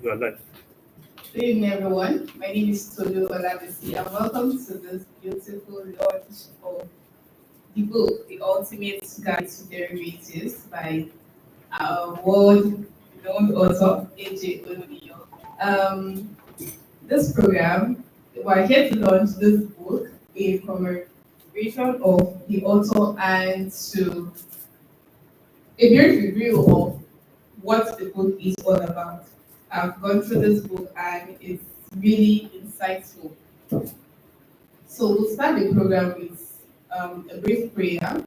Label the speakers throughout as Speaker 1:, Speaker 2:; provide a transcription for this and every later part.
Speaker 1: You are live.
Speaker 2: Good evening, everyone. My name is Tolu Olabisi, and welcome to this beautiful launch of the book, The Ultimate Guide to Derivatives by our world-known author, AJ Oloniyo. This program, we're here to launch this book in commemoration of the author and to a brief review of what the book is all about. I've gone through this book and it's really insightful. So we'll start the program with a brief prayer.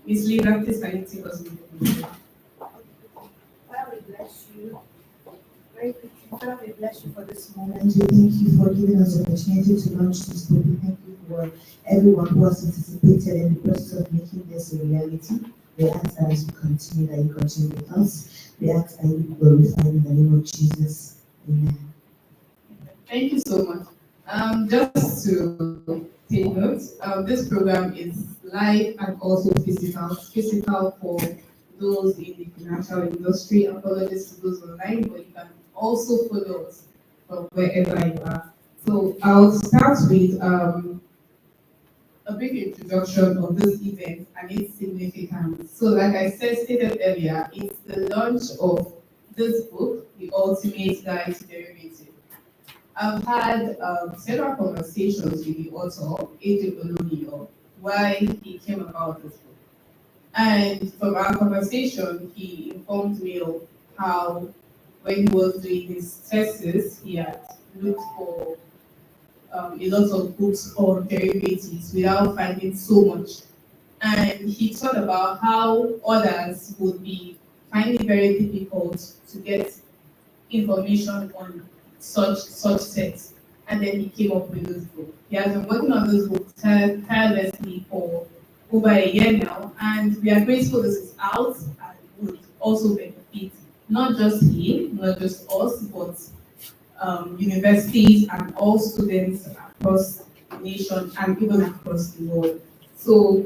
Speaker 2: Miss Lina, please can you take us with the prayer?
Speaker 3: Father, we bless you. Very quickly, Father, we bless you for this moment. We thank you for giving us the opportunity to launch this book. We thank you for everyone who has participated in the process of making this a reality. We ask that as we continue, that you continue with us. We ask that you glorify in the name of Jesus. Amen.
Speaker 2: Thank you so much. Just to take note, this program is live and also physical. Physical for those in the financial industry, apologies to those online, but you can also follow us from wherever you are. So I'll start with a brief introduction of this event and its significance. So like I stated earlier, it's the launch of this book, The Ultimate Guide to Derivatives. I've had several conversations with the author, AJ Oloniyo, why he came about this book. And from our conversation, he informed me of how when he was doing his thesis, he had looked for a lot of books on derivatives without finding so much. And he thought about how others would be finding it very difficult to get information on such sets. And then he came up with this book. He has been working on this book tirelessly for over a year now, and we are grateful this is out and would also benefit not just him, not just us, but universities and all students across the nation and even across the world. So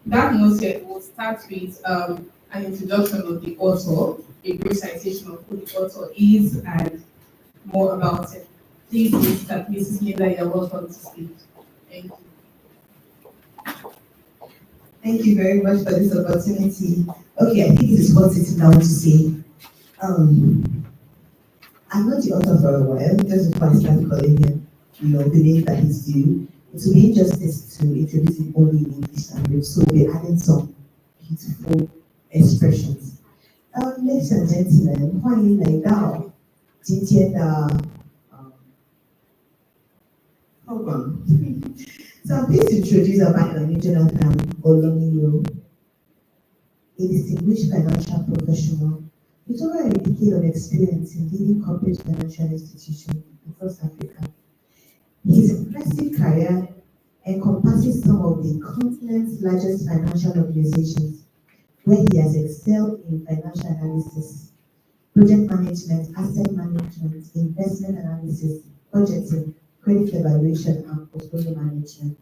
Speaker 2: that note said, we'll start with an introduction of the author, a brief citation of who the author is and more about it. Please, Mrs. Linda, you're welcome to speak. Thank you.
Speaker 3: Thank you very much for this opportunity. Okay, I think this is what sitting down to say. I'm not the author for a while, just before I start calling him, the name that he's due. It will be injustice to introduce him only in English language, so we're adding some beautiful expressions. Ladies and gentlemen, 欢迎来到今天的 program. So I'm pleased to introduce Abayomi Jonathan Oloniyo, a distinguished financial professional with over a decade of experience in leading corporate financial institutions across Africa. His impressive career encompasses some of the continent's largest financial organizations, where he has excelled in financial analysis, project management, asset management, investment analysis, budgeting, credit evaluation, and portfolio management.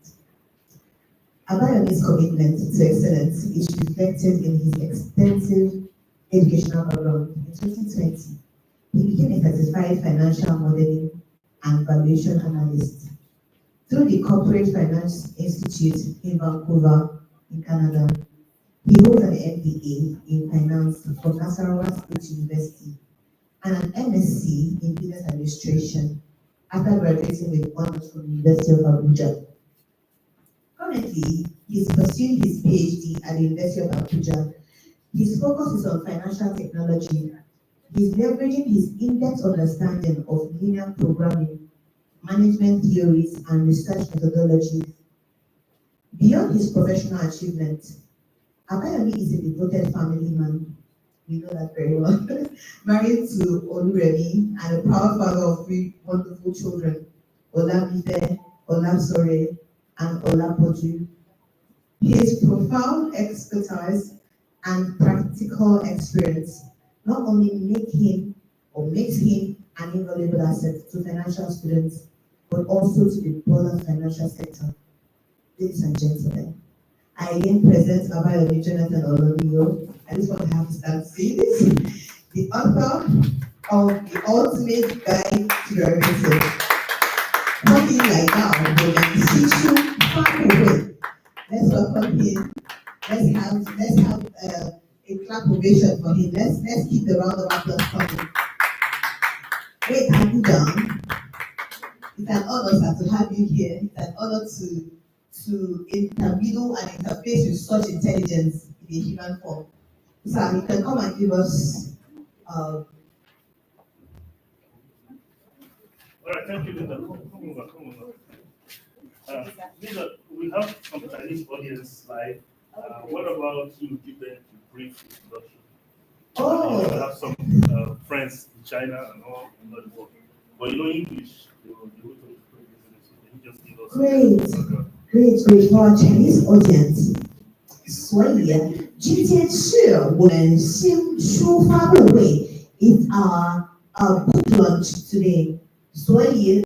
Speaker 3: Abayomi's commitment to excellence is reflected in his extensive educational background. In 2020, he became a certified financial modeling and valuation analyst through the Corporate Finance Institute in Vancouver, in Canada. He holds an MBA in finance from Nasarawa State University and an MSc in business administration after graduating with honors from the University of Abuja. Currently, he is pursuing his PhD at the University of Abuja. His focus is on financial technology. He is leveraging his in-depth understanding of linear programming, management theories, and research methodologies. Beyond his professional achievements, Abayomi is a devoted family man. We know that very well. Married to Oluremi and a proud father of 3 wonderful children, Olamife, Olasore, and Olapoju. His profound expertise and practical experience not only makes him an invaluable asset to financial students, but also to the broader financial sector. Ladies and gentlemen, I again present Abayomi Jonathan Oloniyo. I just want to have to start saying this. The author of the ultimate guide to derivatives. Coming like now, let's welcome him. Let's have a clap ovation for him. Let's keep the round of applause coming. Wait, I'm down. It's an honor, sir, to have you here. It's an honor to intermingle and interface with such intelligence in a human form. Sir, you can come and give us.
Speaker 1: All right, thank you, Linda. Come over. Linda, we have some Chinese audience live. What about you give them a brief introduction?
Speaker 3: Oh.
Speaker 1: I have some friends in China and all, but you know English. Just give us
Speaker 3: Great. For our Chinese audience, 所以今天是我们新书发布会 is our book launch today. 所以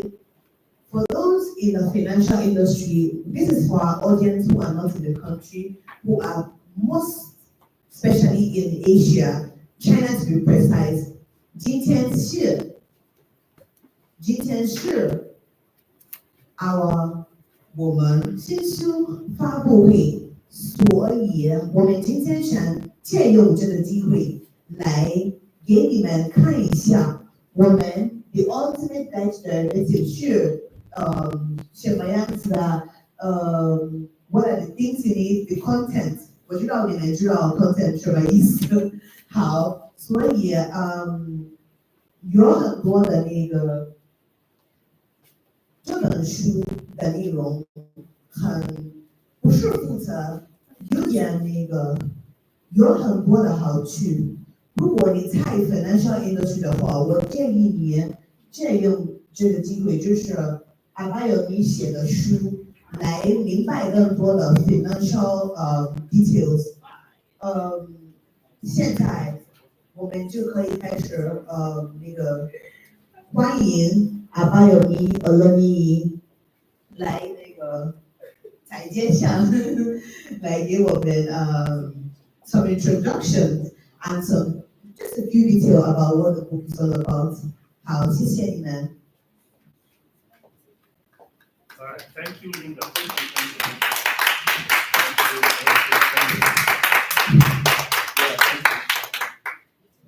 Speaker 3: for those in the financial industry, this is for our audience who are not in the country, who are most especially in Asia, China to be precise. 今天是 我们新书发布会，所以我们今天想借用这个机会来给你们看一下我们 The Ultimate Guide Derivative 是什么样子的what are the things in it, the content， 我知道你们知道 content 什么意思。好，所以有很多的那个这本书的内容不是复杂，有点有很多的好处。如果你在 financial industry 的话，我建议你借用这个机会，就是Abayomi写的书，来明白更多的 financial details。现在我们就可以开始欢迎Abayomi Oloniyo来台阶上来给我们some introduction and just a few details about what the book is all about. 好，谢谢你们。
Speaker 1: All right, thank you, Linda. Thank you.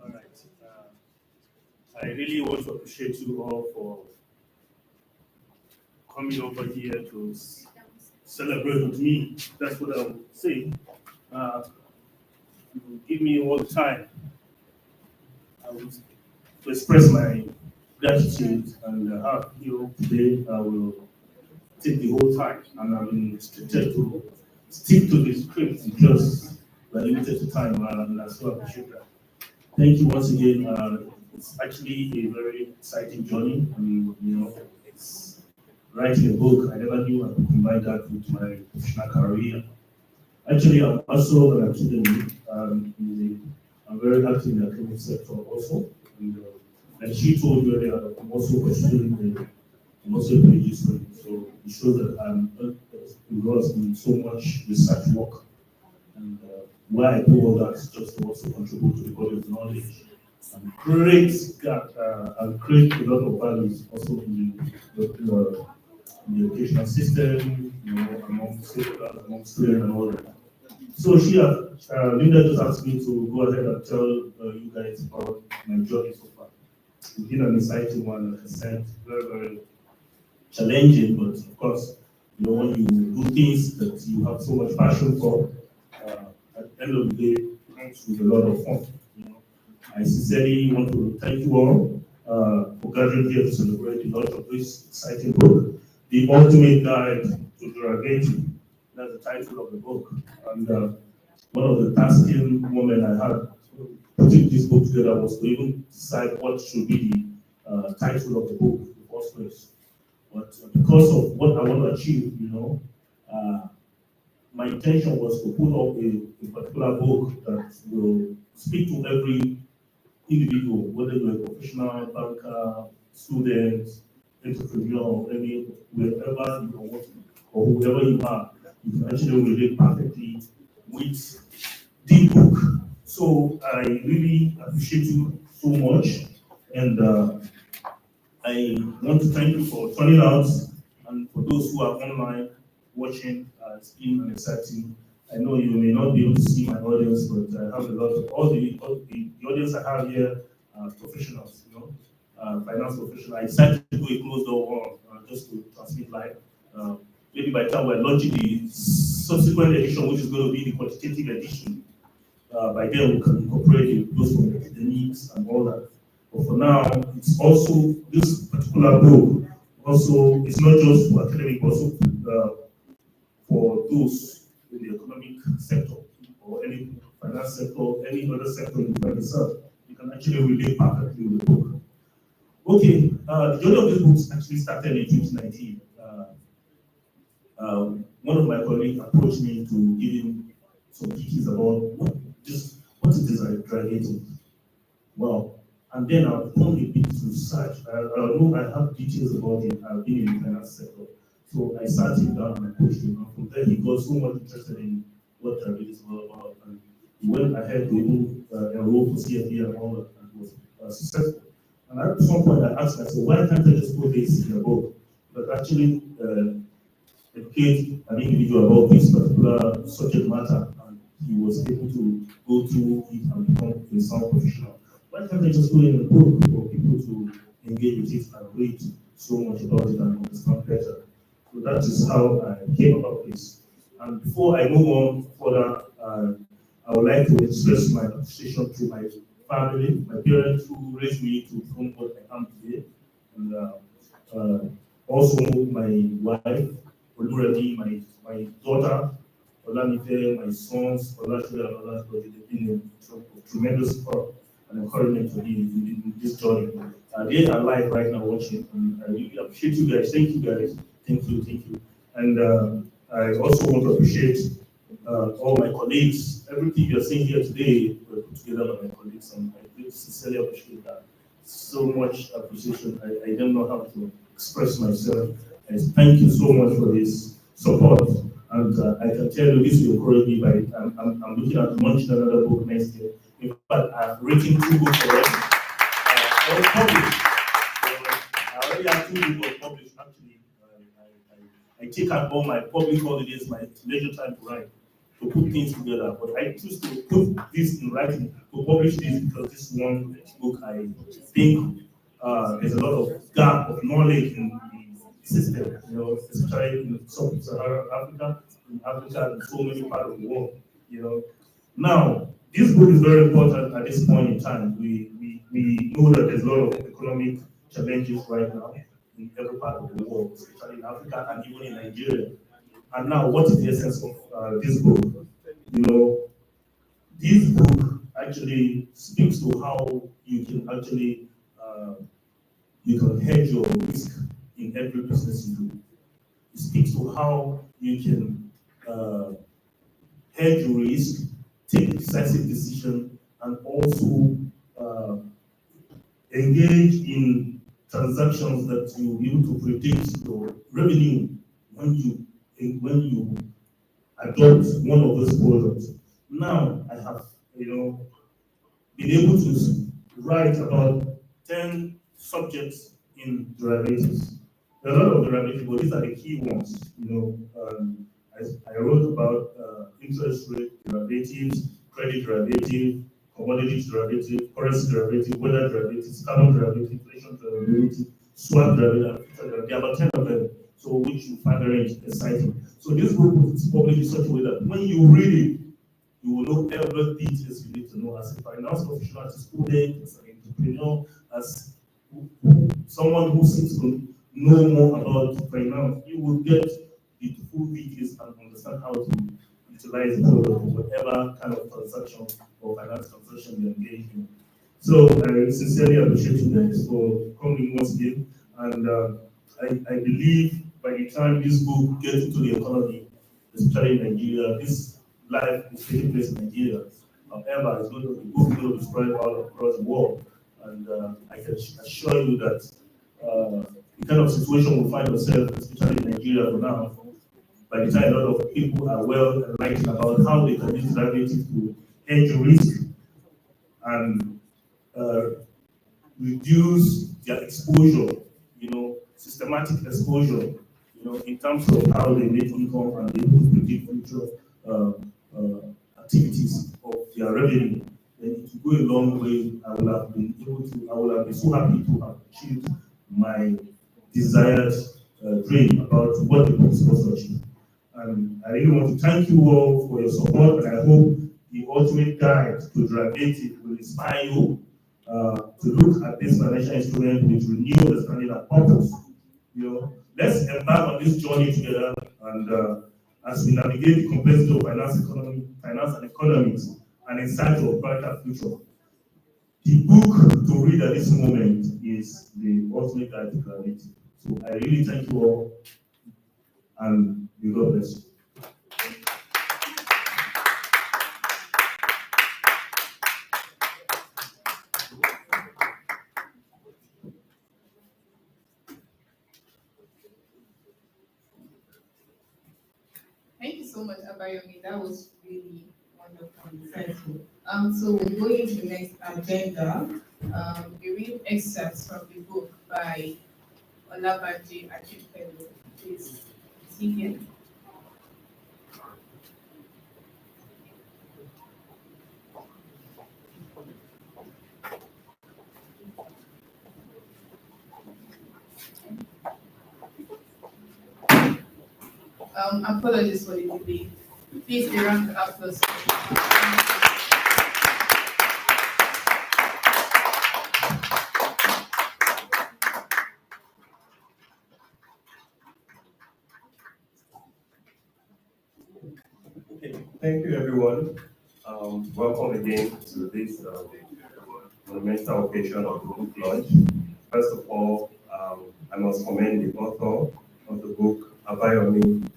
Speaker 1: All right. I really want to appreciate you all for coming over here to celebrate with me. That's what I would say. You give me all the time. I would express my gratitude and how you today I will take the whole time, and I've been restricted to stick to the script because we're limited to time, and I so appreciate that. Thank you once again. It's actually a very exciting journey, and it's writing a book. I never knew I could combine that with my professional career. Actually, I'm also an academic. I'm very active in the academic sector also, and she told you earlier that I'm also pursuing I'm also a PhD student, so it shows that I'm engrossed in so much research work. And why I do all that is just to also contribute to the body of knowledge and create a lot of values also in the educational system, among stakeholders, among students and all that. So Linda just asked me to go ahead and tell you guys about my journey so far. It's been an exciting one, like I said, very, very challenging, but of course, when you do things that you have so much passion for, at the end of the day, it comes with a lot of fun. I sincerely want to thank you all for gathering here to celebrate the launch of this exciting book, The Ultimate Guide to Derivatives. That's the title of the book. And one of the tasking moments I had putting this book together was to even decide what should be the title of the book in the first place. But because of what I want to achieve, my intention was to put up a particular book that will speak to every individual, whether you're a professional, banker, student, entrepreneur, or wherever you want, or whoever you are, you can actually relate perfectly with the book. So I really appreciate you so much. And I want to thank you for turning out, and for those who are online watching. It's been exciting. I know you may not be able to see my audience, but I have a lot of the audience I have here are professionals, finance professionals. I decided to do a closed door one just to transmit live. Maybe by the time we're launching the subsequent edition, which is going to be the quantitative edition, by then we can incorporate those from academics and all that. But for now, it's also this particular book. Also, it's not just for academic, but also for those in the economic sector or any finance sector, any other sector in the private sector. You can actually relate perfectly with the book. Okay, the journey of this book actually started in 2019. One of my colleagues approached me to give him some details about what it is I graduated. Well, and then I've done a bit of research. I know I have details about it. I've been in the finance sector. So I sat him down and approached him. And from there, he got so much interested in what diabetes is all about. And he went ahead to even enroll for CFD and all that, and was successful. And at some point, I asked myself, why can't I just put this in a book? But actually, educate an individual about this particular subject matter, and he was able to go through it and become a sound professional. Why can't I just put in a book for people to engage with it and read so much about it and understand better? So that is how I came about this. And before I move on further, I would like to express my appreciation to my family, my parents who raised me to become what I am today, and also my wife, Oluremi, my daughter, Olamide, my sons, Olashwe and others, because they've been a tremendous support and encouragement to me in this journey. They are live right now watching, and I really appreciate you guys. Thank you guys. Thank you. And I also want to appreciate all my colleagues. Everything you're seeing here today were put together by my colleagues, and I really sincerely appreciate that. So much appreciation. I don't know how to express myself. And thank you so much for this support. And I can tell you this will encourage me by I'm looking at launching another book next year. In fact, I've written 2 books already. All published. I already have 2 books published. Actually, I take out all my public holidays, my leisure time to write, to put things together. But I choose to put this in writing, to publish this, because this one book, I think there's a lot of gap of knowledge in the system, especially in sub-Saharan Africa, and so many parts of the world, Now, this book is very important at this point in time. We know that there's a lot of economic challenges right now in every part of the world, especially in Africa and even in Nigeria. And now, what is the essence of this book? This book actually speaks to how you can actually you can hedge your risk in every business you do. It speaks to how you can hedge your risk, take decisive decision, and also engage in transactions that you'll be able to predict your revenue when you adopt one of those products. Now I have been able to write about 10 subjects in derivatives. There are a lot of derivatives, but these are the key ones. I wrote about interest rate derivatives, credit derivative, commodity derivative, currency derivative, weather derivatives, carbon derivative, inflation derivative, swap derivative. There are about 10 of them, so which you find very exciting. So this book is published in such a way that when you read it, you will know every details you need to know as a finance professional, as a student, as an entrepreneur, as someone who seems to know more about finance. You will get the full details and understand how to utilize the product for whatever kind of transaction or finance transaction you're engaged in. So I sincerely appreciate you guys for coming once again. And I believe by the time this book gets into the economy, especially in Nigeria, this life is taking place in Nigeria. However, the book is going to be spread all across the world. And I can assure you that the kind of situation we find ourselves, especially in Nigeria for now, by the time a lot of people are well enlightened about how they can use derivatives to hedge risk and reduce their exposure, systematic exposure, in terms of how they make income and they able to predict future activities of their revenue, then it will go a long way. I will have been so happy to have achieved my desired dream about what the book is supposed to achieve. And I really want to thank you all for your support, and I hope the ultimate guide to Drivative will inspire you to look at this financial instrument with renewed understanding and purpose. Let's embark on this journey together, and as we navigate the complexity of finance and economics, and in search of a brighter future. The book to read at this moment is The Ultimate Guide to Drivative. So I really thank you all, and may God bless you.
Speaker 2: Thank you so much, Abayomi. That was really wonderful and insightful. So we're going into the next agenda. We read excerpts from the book by Olabanji Akinpelu. Please, is he here? Apologies for the delay. Please be round of applause.
Speaker 4: Okay, thank you everyone. Welcome again to this monumental occasion of the book launch. First of all, I must commend the author of the book, Abayomi,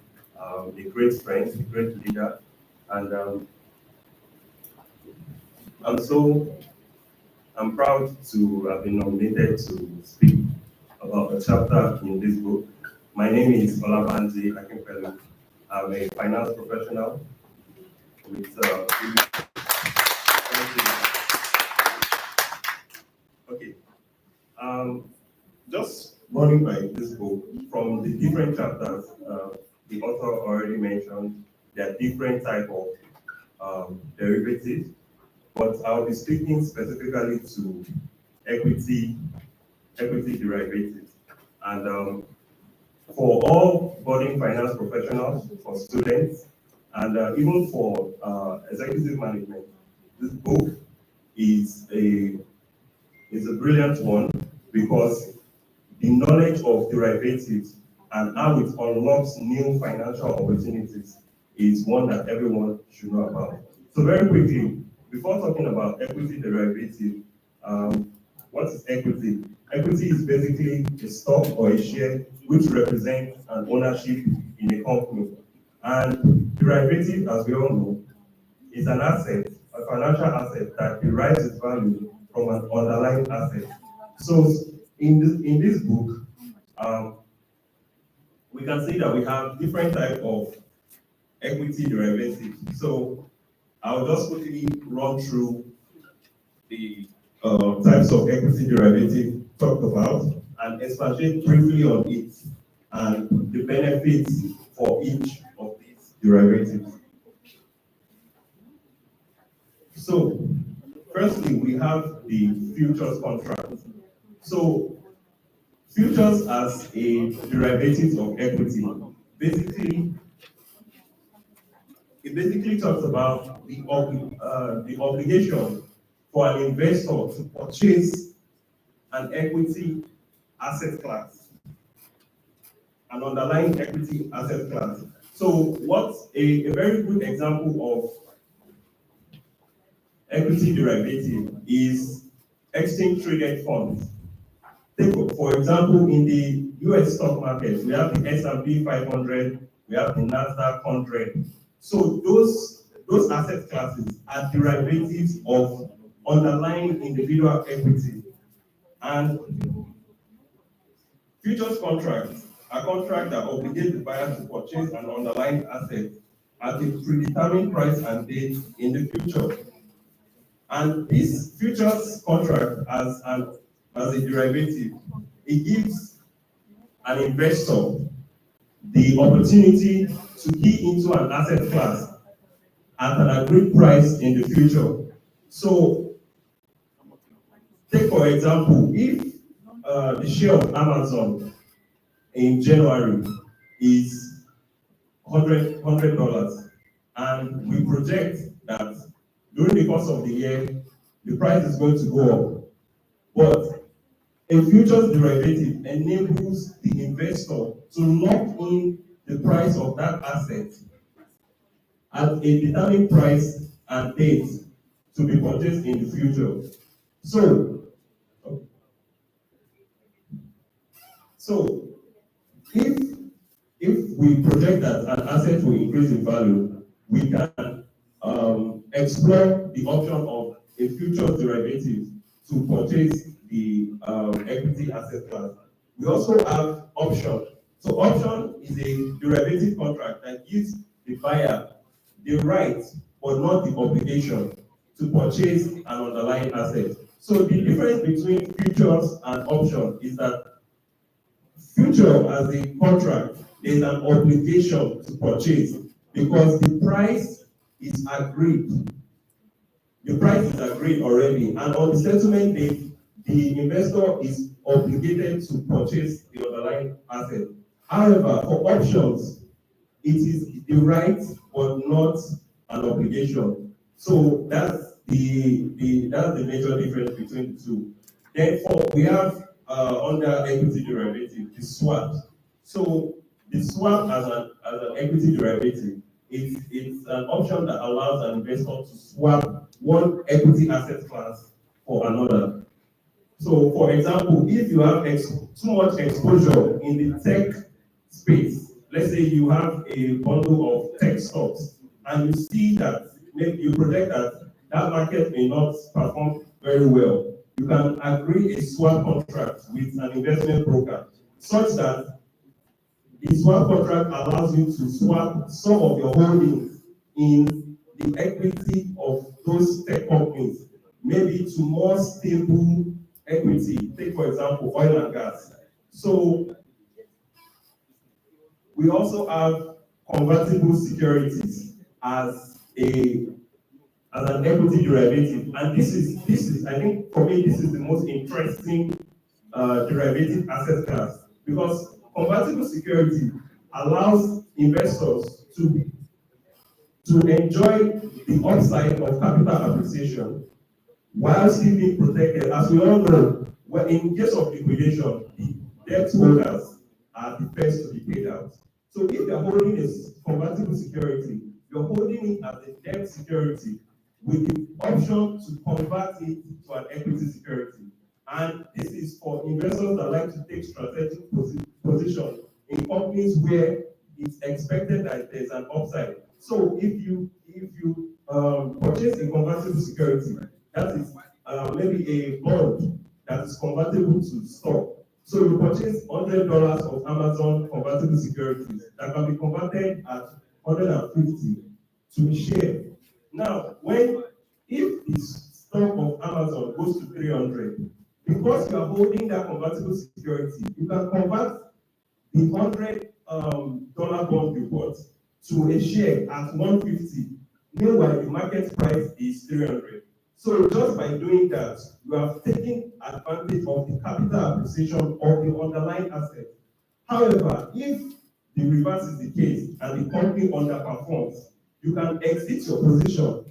Speaker 4: a great friend, a great leader, and I'm proud to have been nominated to speak about a chapter in this book. My name is Olabanji Akinpelu. I'm a finance professional with okay. Just running by this book, from the different chapters the author already mentioned, there are different types of derivatives, but I'll be speaking specifically to equity derivatives. And for all budding finance professionals, for students, and even for executive management, this book is a brilliant one, because the knowledge of derivatives and how it unlocks new financial opportunities is one that everyone should know about. So very quickly, before talking about equity derivative, what is equity? Equity is basically a stock or a share which represents an ownership in a company. And derivative, as we all know, is an asset, a financial asset that derives its value from an underlying asset. So in this book, we can see that we have different types of equity derivatives. So I'll just quickly run through the types of equity derivative talked about and expatiate briefly on it and the benefits for each of these derivatives. So, firstly, we have the futures contract. So, futures as a derivative of equity, it basically talks about the obligation for an investor to purchase an equity asset class, an underlying equity asset class. So what's a very good example of equity derivative is exchange traded funds. Take, for example, in the US stock market, we have the S&P 500, we have the NASDAQ 100. So those asset classes are derivatives of underlying individual equity. And futures contracts are contracts that obligate the buyer to purchase an underlying asset at a predetermined price and date in the future. And this futures contract has an as a derivative, it gives an investor the opportunity to key into an asset class at an agreed price in the future. So, take for example, if the share of Amazon in January is $100, and we project that during the course of the year, the price is going to go up. But a futures derivative enables the investor to lock in the price of that asset at a determined price and date to be purchased in the future. So if we project that an asset will increase in value, we can explore the option of a futures derivative to purchase the equity asset class. We also have option. So option is a derivative contract that gives the buyer the right but not the obligation to purchase an underlying asset. So the difference between futures and option is that future as a contract, there is an obligation to purchase because the price is agreed. The price is agreed already, and on the settlement date, the investor is obligated to purchase the underlying asset. However, for options, it is the right but not an obligation. So that's the major difference between the two. Therefore, we have under equity derivative, the swap. So the swap as an equity derivative it's an option that allows an investor to swap one equity asset class for another. So, for example, if you have too much exposure in the tech space, let's say you have a bundle of tech stocks, and you see that maybe you project that that market may not perform very well, you can agree a swap contract with an investment broker such that the swap contract allows you to swap some of your holdings in the equity of those tech companies, maybe to more stable equity. Take, for example, oil and gas. So we also have convertible securities as an equity derivative, and this is I think for me this is the most interesting derivative asset class, because convertible security allows investors to enjoy the upside of capital appreciation while still being protected. As we all know, in case of liquidation, the debt holders are the first to be paid out. So if you're holding a convertible security, you're holding it as a debt security with the option to convert it to an equity security. And this is for investors that like to take strategic position in companies where it's expected that there's an upside. So if you purchase a convertible security, that is maybe a bond that is convertible to stock. So you purchase $100 of Amazon convertible securities that can be converted at 150 to a share. Now, if the stock of Amazon goes to 300, because you are holding that convertible security, you can convert the $100 bond you bought to a share at 150. Meanwhile, the market price is 300. So just by doing that, you have taken advantage of the capital appreciation of the underlying asset. However, if the reverse is the case and the company underperforms, you can exit your position,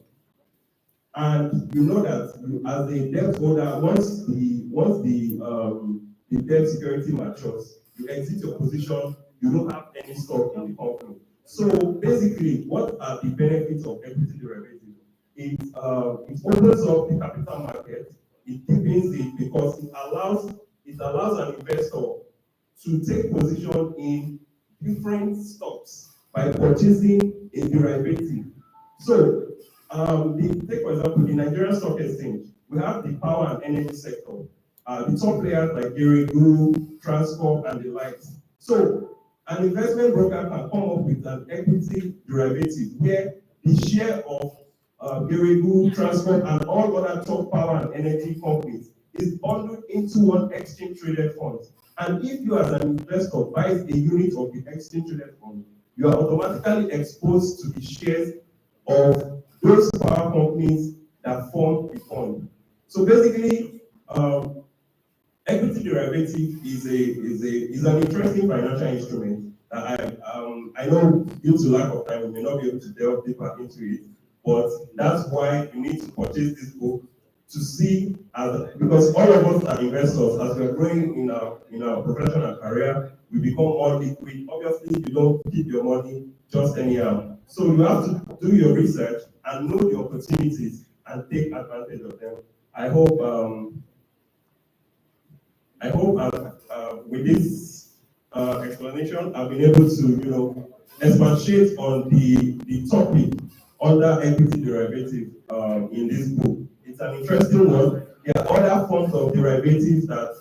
Speaker 4: and you know that you, as a debt holder, once the debt security matures, you exit your position. You don't have any stock in the company. So basically, what are the benefits of equity derivatives? It opens up the capital market. It deepens it because it allows an investor to take position in different stocks by purchasing a derivative. So, take for example the Nigerian Stock Exchange. We have the power and energy sector. The top players like Geregu, Transcorp, and the likes. So, an investment broker can come up with an equity derivative where the share of Geregu, Transcorp, and all other top power and energy companies is bundled into one exchange traded fund. And if you as an investor buys a unit of the exchange traded fund, you are automatically exposed to the shares of those power companies that form the fund. So basically, equity derivative is an interesting financial instrument that I know due to lack of time we may not be able to delve deeper into it, but that's why you need to purchase this book to see, because all of us are investors. As we're growing in our professional career, we become more liquid. Obviously, you don't keep your money just anyhow. So you have to do your research and know the opportunities and take advantage of them. I hope with this explanation, I've been able to, expatiate on the topic under equity derivative in this book. It's an interesting one. There are other forms of derivatives that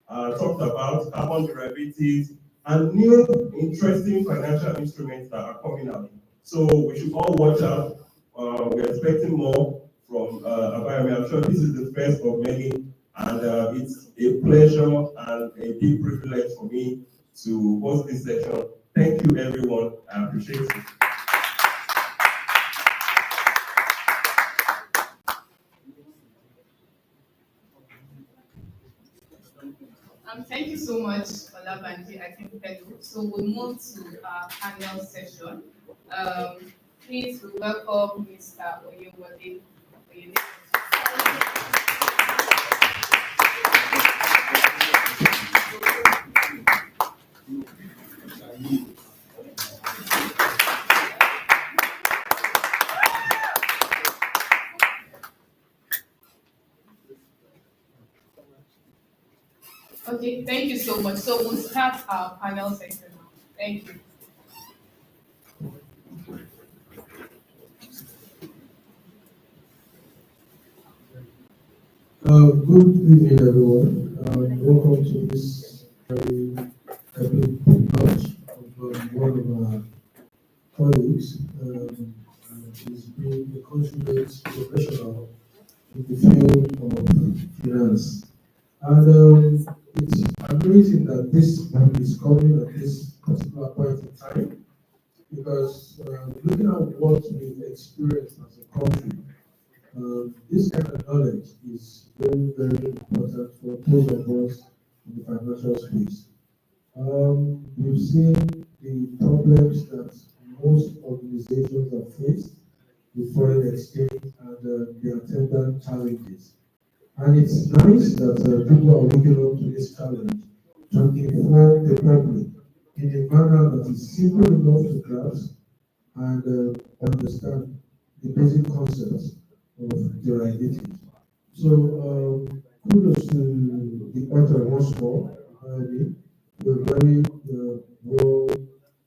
Speaker 4: are talked about, carbon derivatives, and new interesting financial instruments that are coming out. So we should all watch out. We're expecting more from Abayomi. I'm sure this is the first of many, and it's a pleasure and a deep privilege for me to host this session. Thank you, everyone. I appreciate it.
Speaker 2: Thank you so much, Olabanji. I think so we'll move to our panel session. Please welcome Mr. Oyewole. Okay, thank you so much. So we'll start our panel session now. Thank you.
Speaker 5: Good evening, everyone. Welcome to this very epic launch of one of our colleagues. She's been a consummate professional in the field of finance. And it's amazing that this book is coming at this particular point in time, because looking at what we've experienced as a country, this kind of knowledge is very, very important for those of us in the financial space. We've seen the problems that most organizations have faced with foreign exchange and the attendant challenges. And it's nice that people are waking up to this challenge to inform the public in a manner that is simple enough to grasp and understand the basic concepts of derivatives. So kudos to the author once more. A very well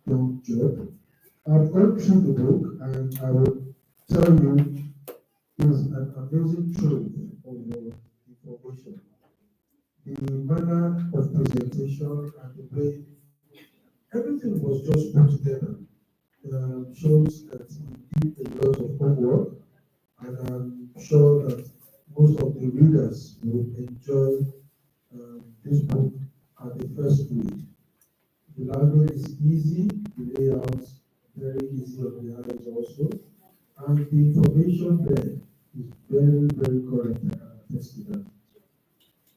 Speaker 5: done job. I've gone through the book and I will tell you it's an amazing trove of information. The manner of presentation and the way everything was just put together shows that he did a lot of homework, and I'm sure that most of the readers will enjoy this book at the first read. The language is easy, the layout very easy on the others also, and the information there is very, very correct and attest to that.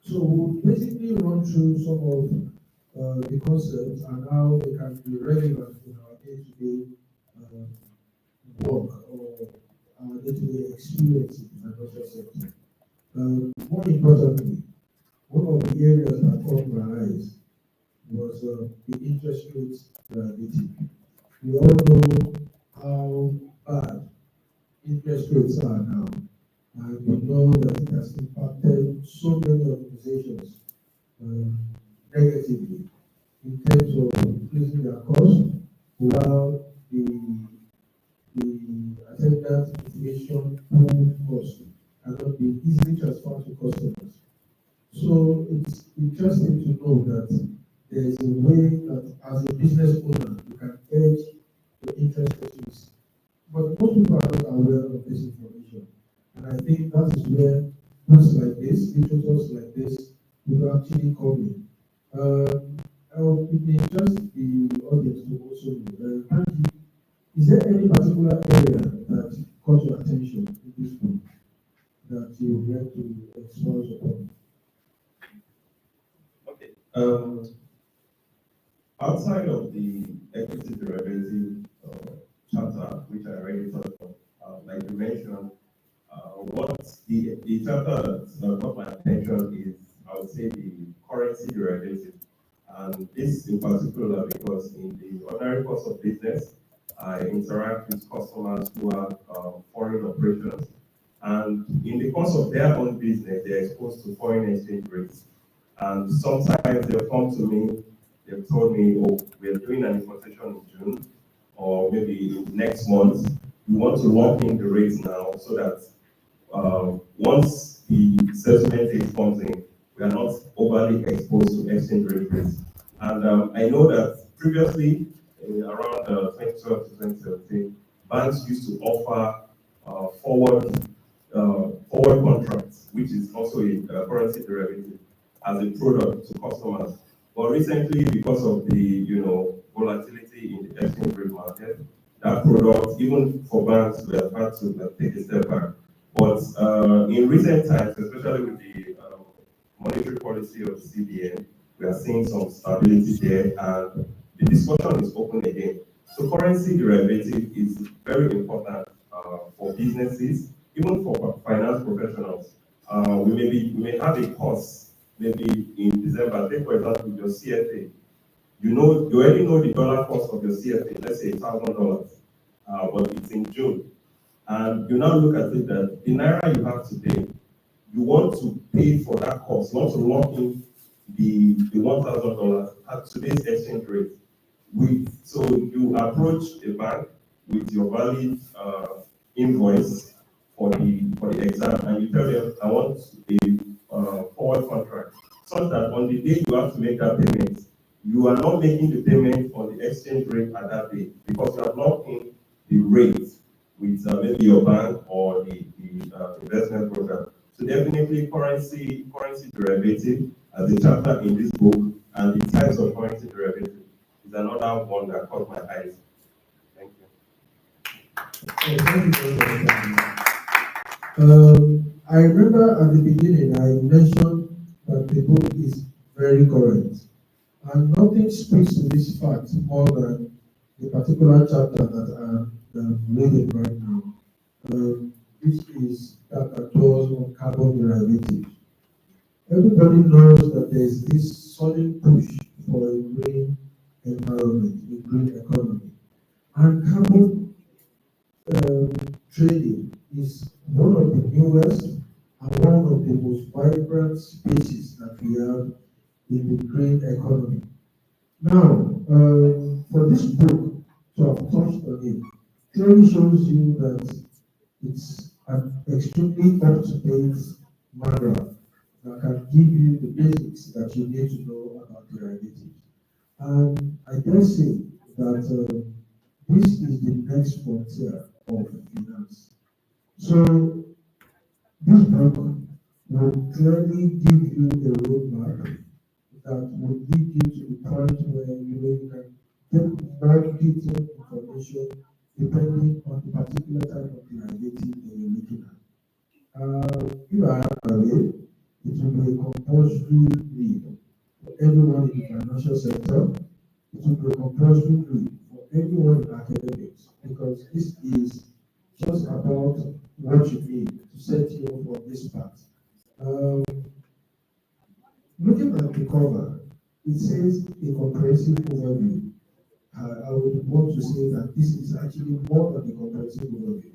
Speaker 5: So we'll basically run through some of the concepts and how they can be relevant in our day-to-day work or our day-to-day experience in the financial sector. More importantly, one of the areas that caught my eyes was the interest rates liability. We all know how bad interest rates are now, and we know that it has impacted so many organizations negatively in terms of increasing their cost, while the attendant inflation pool cost cannot be easily transferred to customers. So it's interesting to know that there is a way that as a business owner you can hedge the interest rates. But most people are not aware of this information. And I think that is where books like this, literatures like this, will actually come in. It may just the audience to also know. Andy, is there any particular area that caught your attention in this book that you would like to expose upon?
Speaker 4: Okay. Outside of the equity derivative chapter, which I already touched on, like you mentioned, what the chapter that caught my attention is, I would say, the currency derivative. And this in particular because in the ordinary course of business, I interact with customers who have foreign operations. And in the course of their own business, they're exposed to foreign exchange rates. And sometimes they'll come to me, they've told me, oh, we're doing an importation in June, or maybe next month. We want to lock in the rates now so that once the settlement date comes in, we are not overly exposed to exchange rate risks. And I know that previously, around 2012 to 2017, banks used to offer forward contracts, which is also a currency derivative, as a product to customers. But recently, because of the volatility in the exchange rate market, that product, even for banks, we have had to take a step back. But in recent times, especially with the monetary policy of the CBN, we are seeing some stability there, and the discussion is open again. So currency derivative is very important for businesses, even for finance professionals. We may have a course maybe in December. Take for example your CFA. You already know the dollar cost of your CFA. Let's say $1,000, but it's in June. And you now look at it that the naira you have today, you want to pay for that cost, you want to lock in the $1,000 at today's exchange rate. So you approach a bank with your valid invoice for the exam, and you tell them, I want a forward contract, such that on the day you have to make that payment, you are not making the payment on the exchange rate at that day, because you have locked in the rate with maybe your bank or the investment broker. So definitely currency derivative as a chapter in this book, and the types of currency derivative is another one that caught my eyes. Thank you.
Speaker 5: Thank you very much. I remember at the beginning I mentioned that the book is very current, and nothing speaks to this fact more than the particular chapter that I'm reading right now. This is chapter 12 on carbon derivatives. Everybody knows that there is this solid push for a green environment, a green economy, and carbon trading is one of the newest and one of the most vibrant spaces that we have in the green economy. Now, for this book to have touched on it, clearly shows you that it's an extremely up-to-date manual that can give you the basics that you need to know about derivatives. And I dare say that this is the next frontier of finance. So this book will clearly give you a roadmap that will lead you to the point where you can get more detailed information depending on the particular type of derivative that you're looking at. If I have a way, it will be a compulsory read for everyone in the financial sector. It will be a compulsory read for everyone in academics, because this is just about what you need to set you up for this path. Looking at the cover, it says a comprehensive overview. I would want to say that this is actually more than a comprehensive overview.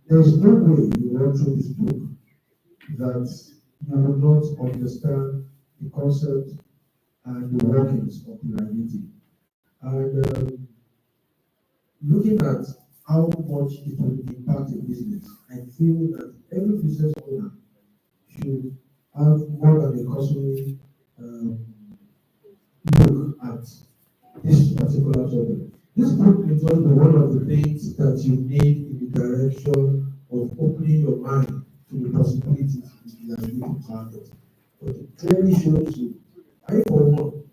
Speaker 5: There is no way you run through this book that you will not understand the concept and the workings of derivative. And looking at how much it will impact a business, I feel that every business owner should have more than a cursory look at this particular topic. This book is just one of the things that you need in the direction of opening your mind to the possibilities in the clearly shows you, I for one,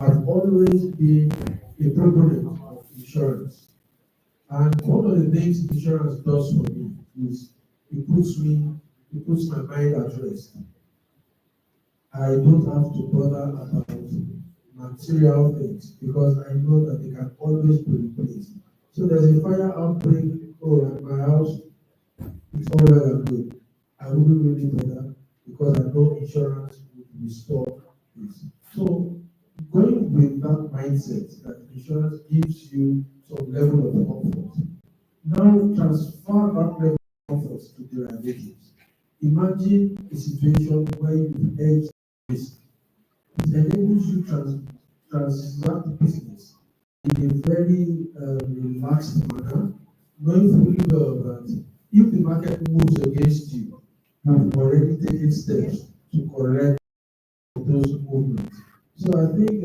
Speaker 5: have always been a proponent of insurance. And one of the things insurance does for me is it puts my mind at rest. I don't have to bother about material things because I know that they can always be replaced. So there's a fire outbreak, oh, at my house, it's all well and good. I wouldn't really bother because I know insurance would restore this. So going with that mindset that insurance gives you some level of comfort, now transfer that level of comfort to derivatives. Imagine a situation where you hedge risk. It enables you to transact business in a very relaxed manner, knowing fully well that if the market moves against you, you've already taken steps to correct those movements. So I think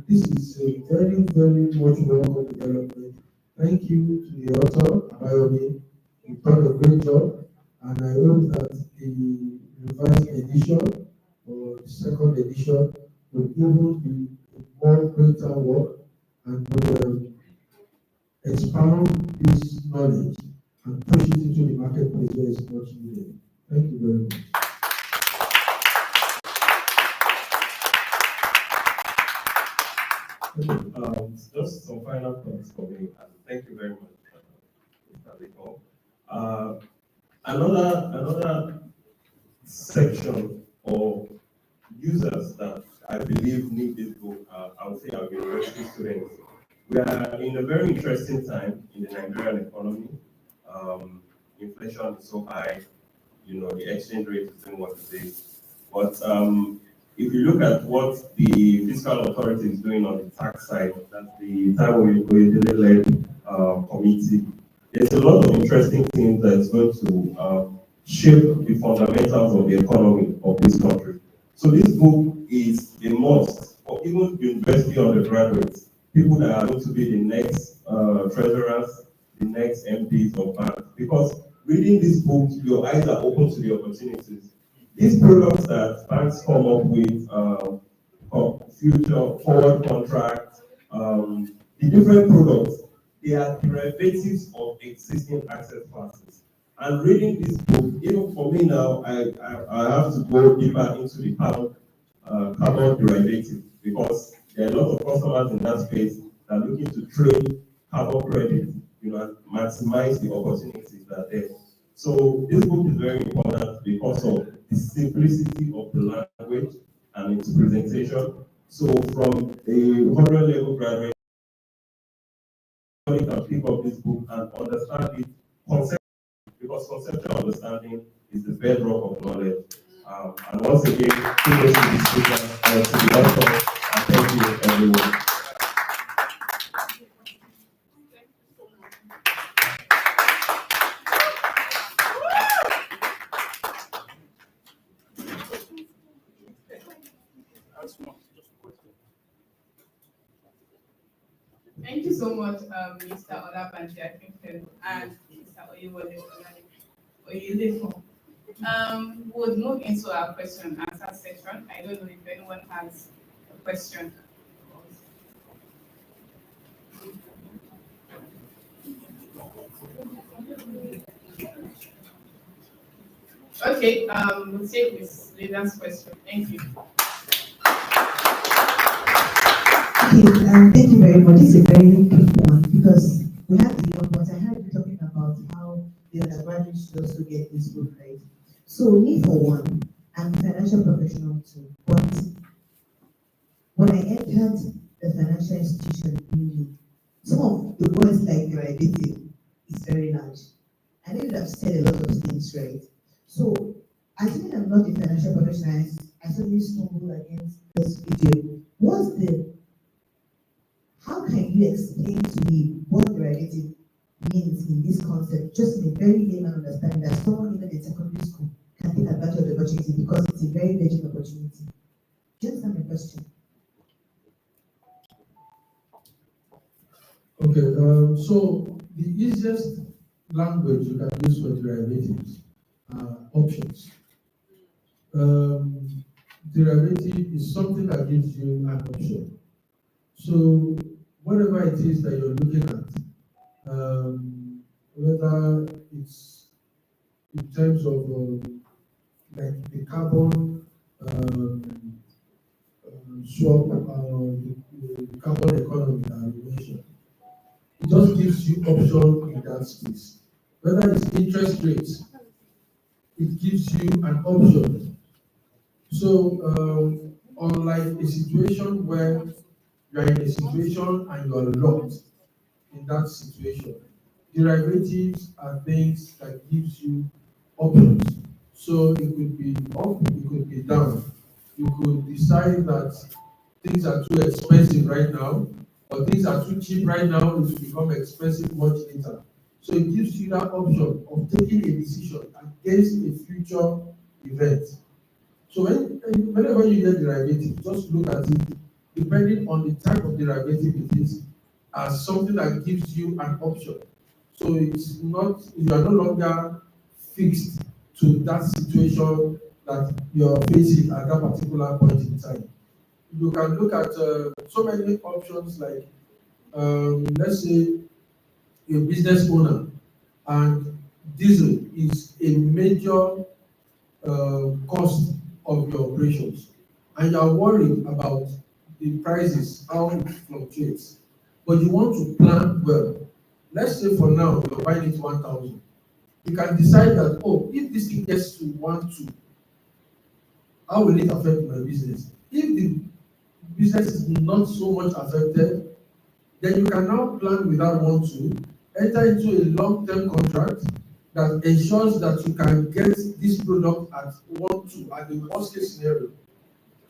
Speaker 5: this is a very, very much welcome development. Thank you to the author, Abayomi. You've done a great job, and I hope that the revised edition or the second edition will even be more greater work and will expound this knowledge and push it into the marketplace where it's much needed. Thank you very much.
Speaker 4: Just some final thoughts for me, and thank you very much, Mr. Leko. Another section or users that I believe need this book, I would say our university students. We are in a very interesting time in the Nigerian economy. Inflation is so high, the exchange rate is doing what it is. But if you look at what the fiscal authority is doing on the tax side, that's the Taiwo led committee, there's a lot of interesting things that is going to shape the fundamentals of the economy of this country. So this book is a must for even university undergraduates, people that are going to be the next treasurers, the next MPs of banks, because reading this book, your eyes are open to the opportunities. These products that banks come up with, future forward contracts, the different products, they are derivatives of existing asset classes. And reading this book, even for me now, I have to go deeper into the carbon derivative because there are a lot of customers in that space that are looking to trade carbon credit, and maximize the opportunities that are there. So this book is very important because of the simplicity of the language and its presentation. So from a 100-level graduate, you can pick up this book and understand it conceptually, because conceptual understanding is the bedrock of knowledge. And once again, kudos to the speaker and to the author, and thank you everyone.
Speaker 2: Thank you so much, Mr. Olabanji and Mr. Oyelefo. We'll move into our question and answer section. I don't know if anyone has a question. Okay, we'll take this leader's question. Thank you.
Speaker 3: Okay, thank you very much. This is a very quick one because we have the young ones. I heard you talking about how the undergraduates should also get this book, right? So me for one, I'm a financial professional too, but when I entered the financial institution uni, some of the words like derivative is very large. I know I've said a lot of things, right? So assuming I'm not a financial professional, I suddenly stumble against this video. How can you explain to me what derivative means in this concept, just in a very layman understanding that someone even in secondary school can take advantage of the opportunity because it's a very legit opportunity? Do you understand my question?
Speaker 5: Okay, so the easiest language you can use for derivatives are options. derivative is something that gives you an option. So whatever it is that you're looking at, whether it's in terms of like the carbon swap, the carbon economy that we mentioned, it just gives you option in that space. Whether it's interest rates, it gives you an option. So unlike a situation where you are in a situation and you are locked in that situation, derivatives are things that gives you options. So it could be up, it could be down. You could decide that things are too expensive right now, or things are too cheap right now, it will become expensive much later. So it gives you that option of taking a decision against a future event. So whenever you hear derivative, just look at it, depending on the type of derivative it is, as something that gives you an option. So it's not, you are no longer fixed to that situation that you're facing at that particular point in time. You can look at so many options like, let's say, a business owner, and diesel is a major cost of your operations, and you are worried about the prices, how it fluctuates, but you want to plan well. Let's say for now you're buying it 1,000. You can decide that, oh, if this thing gets to 1,200, how will it affect my business? If the business is not so much affected, then you can now plan without 1,200, enter into a long-term contract that ensures that you can get this product at 1,200 at the worst case scenario.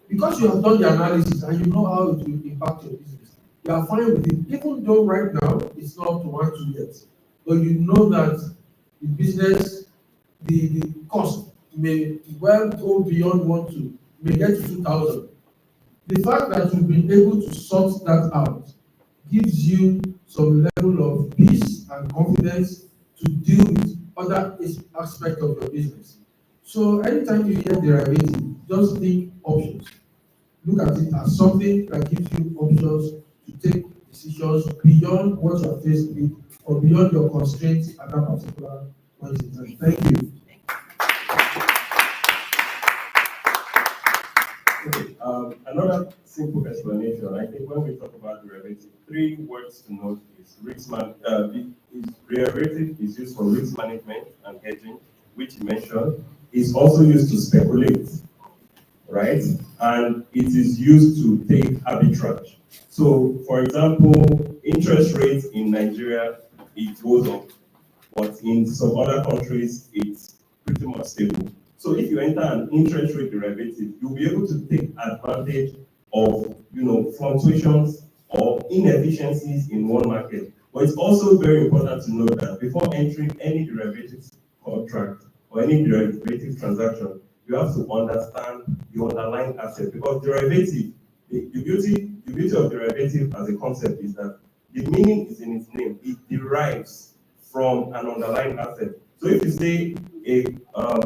Speaker 5: Because you have done the analysis and you know how it will impact your business, you are fine with it, even though right now it's not up to 1,200 yet. But you know that the business, the cost may well go beyond 1,200, may get to 2,000. The fact that you've been able to sort that out gives you some level of peace and confidence to deal with other aspects of your business. So anytime you hear derivative, just think options. Look at it as something that gives you options to take decisions beyond what you are faced with or beyond your constraints at that particular point in time. Thank you.
Speaker 4: Okay, another simple explanation. I think when we talk about derivative, 3 words to note is derivative is used for risk management and hedging, which you mentioned. It's also used to speculate, right? And it is used to take arbitrage. So, for example, interest rates in Nigeria, it goes up, but in some other countries, it's pretty much stable. So if you enter an interest rate derivative, you'll be able to take advantage of, fluctuations or inefficiencies in one market. But it's also very important to note that before entering any derivatives contract or any derivative transaction, you have to understand the underlying asset, because derivative, the beauty of derivative as a concept is that the meaning is in its name. It derives from an underlying asset. So if you say a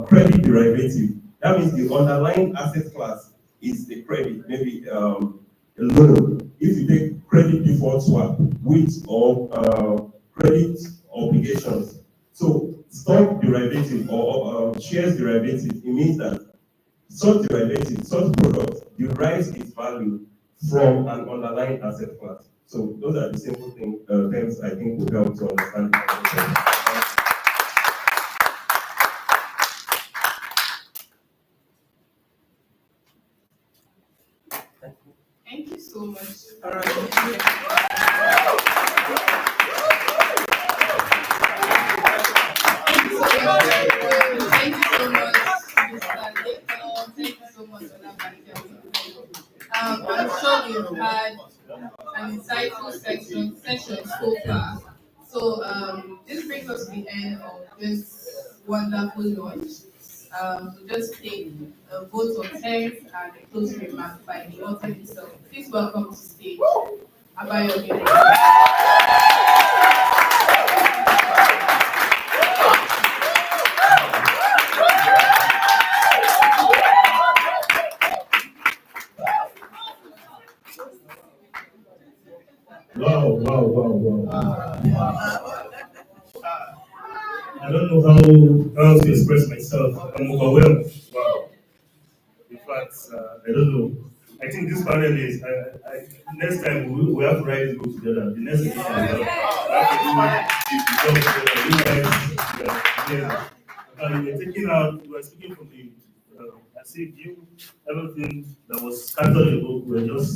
Speaker 4: credit derivative, that means the underlying asset class is the credit, maybe a loan. If you take credit default swap with or credit obligations, so stock derivative or shares derivative, it means that such derivative, such product derives its value from an underlying asset class. So those are the simple terms I think will help to understand the concept.
Speaker 2: Thank you so much. Thank you so much, Mr. Leto. Thank you so much for that valuable. I'm sure you've had an insightful session so far. So this brings us to the end of this wonderful launch. We'll just take a vote of thanks and a closing remark by the author himself. Please welcome to stage Abayomi.
Speaker 1: I don't know how else to express myself. I'm overwhelmed. Wow. In fact, I don't know. I think this panel is, next time we have to write this book together. The next edition, we have to do the job together. You guys, yeah. And we were taking out, we were speaking from the, as if everything that was scattered in the book were just,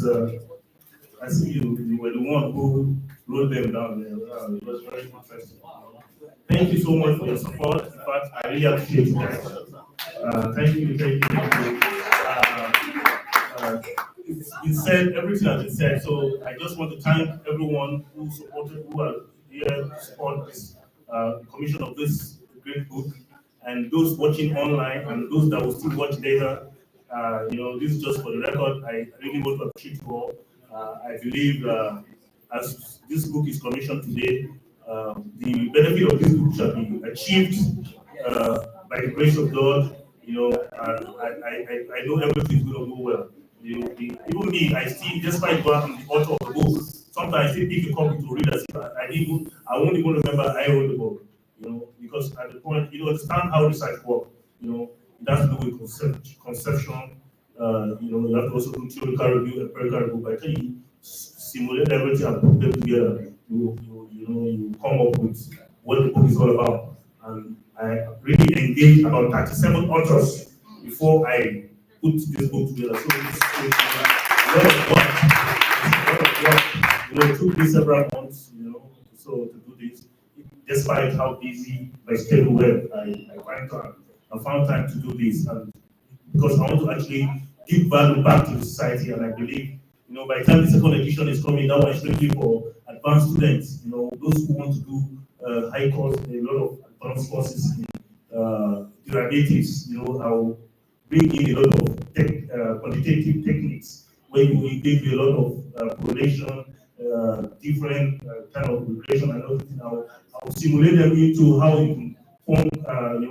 Speaker 1: as if you were the one who wrote them down there. Wow, it was very interesting. Thank you so much for your support. In fact, I really appreciate it. Thank you. It's said, everything has been said, so I just want to thank everyone who supported, who are here to support this commission of this great book, and those watching online and those that will still watch later. This is just for the record. I really want to appreciate you all. I believe as this book is commissioned today, the benefit of this book shall be achieved by the grace of God. I know everything is going to go well. Even me, I still, despite what I'm the author of the book, sometimes I still pick a copy to read as if I won't even remember I wrote the book. Because at the point, understand how research works. It has to do with conception. You have to also do theoretical review, empirical review. By the time you simulate everything and put them together, you come up with what the book is all about. And I really engaged about 37 authors before I put this book together. So it's a lot of work. It took me several months, so to do this. Despite how busy my schedule was, I found time to do this, and because I want to actually give value back to the society, and I believe, by the time the second edition is coming, that one is really for advanced students, those who want to do high course, a lot of advanced courses in derivatives, I'll bring in a lot of quantitative techniques where you engage a lot of correlation, different kind of regression and everything. I'll simulate them into how you can form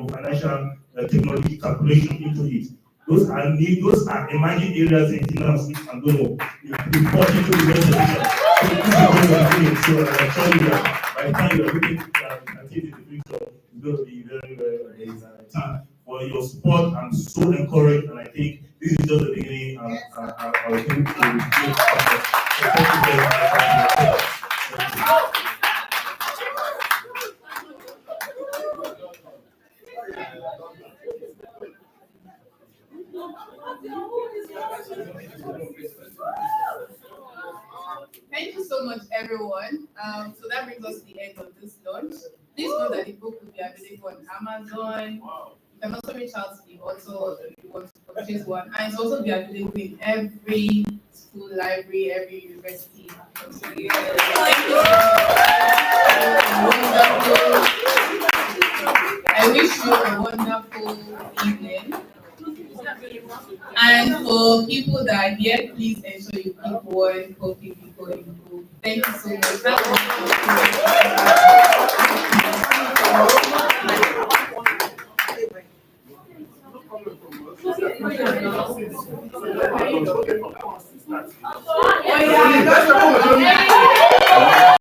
Speaker 1: financial technology calculation into it. Those are emerging areas in finance which I'm going to report into the next edition. So I tell you that by the time you're looking at it in the future, it's going to be very, very amazing. For your support, I'm so encouraged, and I think this is just the beginning. I will think to thank you very much.
Speaker 2: Thank you so much, everyone. So that brings us to the end of this launch. Please know that the book will be available on Amazon. You can also reach out to the author if you want to purchase one. And it's also be available in every school, library, every university. Thank you so much. I wish you a wonderful evening. And for people that are here, please ensure you keep one copy before you go. Thank you so much.